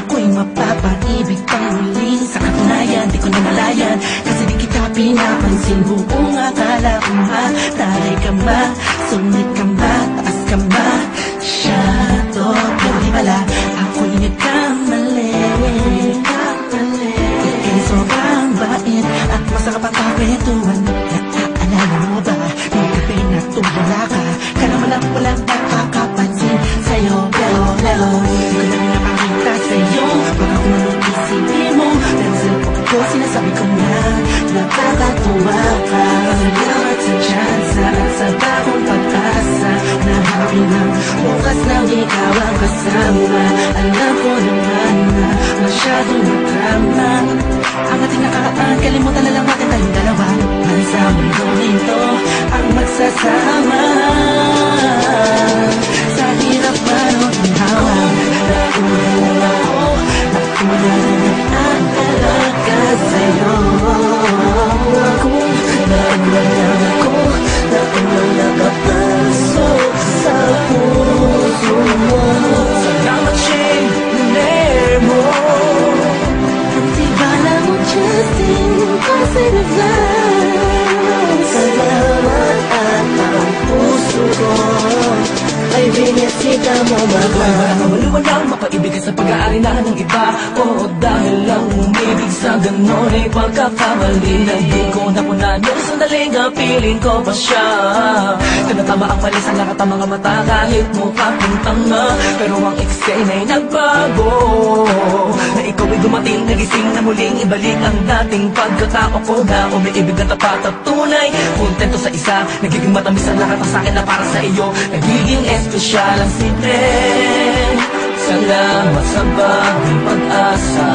Ako'y mapapaibig pang muli. Sa katunayan, di ko namalayan, kasi di kita pinapansin. Buong akala ko mataray ka ba, sungit ka ba, taas ka ba, shadow. Pero di pala, ako'y nagkamali. Ika'y sobrang bait at masarap ang kakwentuhan. Naalala mo ba, may gabi na tumula ka, ka naman ang walang nakakapansin sa'yo. Pero ko na pinapakita sa'yo, baka kung anong isipin mo, pero sa lupok ko sinasabi ko na nakakatuwa ka. Salamat sa tsansa at sa bagong pag-asa, na happy na bukas nang ikaw ang kasama. Alam ko naman na masyadong madrama ang ating nakaraan, kalimutan na lang natin tayong dalawa. Hanggang sa mundong ito ang magsasama. Sa hirap man o ginhawa, nakuha ako, nakuha ang alaga sa'yo. Nakuha nakapasok sa puso mo. Salamat siya'y naner mo. Ang tibala mo, Justin, kasi naglaw. Salamat at ang puso ko ay binisita mo, mahal. Maliwanag, mapaibigan sa pag-aari na ng iba. O dahil lang umibig sa ganon ay pagkakamali na di ko napunano. Sandaling piling ko pa siya. Tinatama ang mali sa lahat ng mga mata, kahit mukha kong tanga. Pero ang eksena ay nagbago, na ikaw ay dumating, nagising na muling ibalik ang dating pagkatao ko na umiibig na tapat at tunay. Kontento sa isa, nagiging matamis ang lahat ng sakin na para sa iyo. Nagiging espesyal ang simple. Salamat sa bagong pag-asa,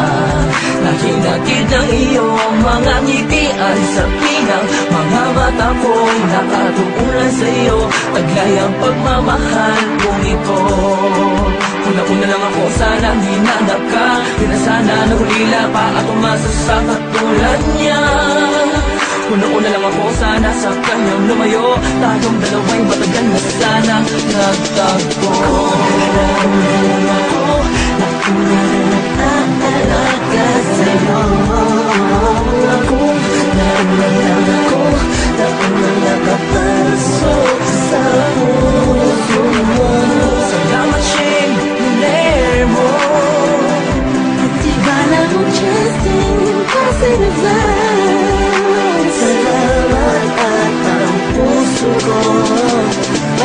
na hinatid ng iyong mga ngiti ay sa pinang mga mata ko'y nakatuunan sa iyo. Taglay ang pagmamahal kong ito. Una-una lang ako, sana hinanap ka, di na sana nahulila pa at umasa sa katulad niya. Una-una lang ako, sana sa kanyang lumayo, tayong dalawa'y matagal na sana nagtagpo. Nakuha ang alaga sa'yo. Nakuha nakapasok sa puso mo. Salamat siya'y naner mo. At tibala mo, Justin, kasi naglaw. Salamat at ang puso ko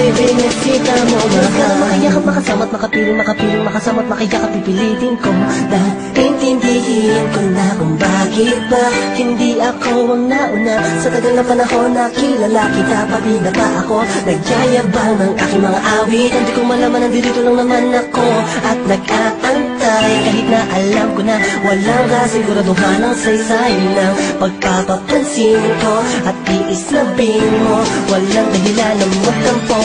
ay binisita mo, mahal. Makiyakap, makasama't makapiling, makasama't makiyakap, pipilitin ko. Dahil intindihin ko na kung bakit ba hindi ako ang nauna. Sa tagal na panahon na kilala kita, pabida pa ako, nagyayabang ng aking mga awit. Hindi ko malaman, nandito lang naman ako at nag-aantay. Kahit na alam ko na walang kasiguraduhan ang saysay ng pagpapapansin ko at iislabing mo. Walang dahilan ng magtampo,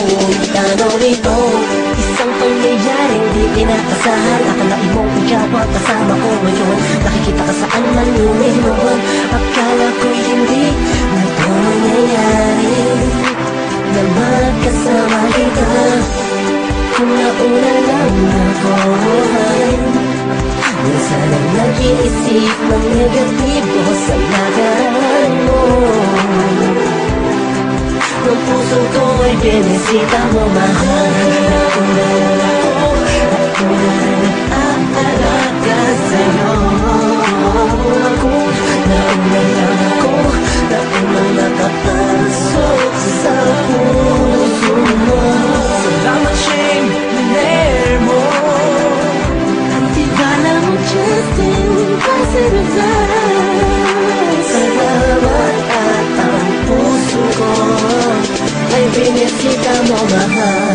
tanaw rito. Isang pangyayaring di inaasahan, akalain mong ikaw ang kasama ko ngayon. Nakikita ka saan man lumiluwan, akala ko'y hindi na ito mangyayari, na magkasama kita. Kung nauna lang ako, minsan ang nag-iisip ng negatibo sa nakaraan mo. Ang puso ko ay binisita mo, mahal. Nauna lang ako, nauna nag-aalaga sa'yo. Nauna lang ako, nauna nakapasok sa puso mo. Salamat siya'y naner mo. Ang tibala mo, Justin, kasi naglaw. Salamat at ang puso ko ay binisita mo, mahal.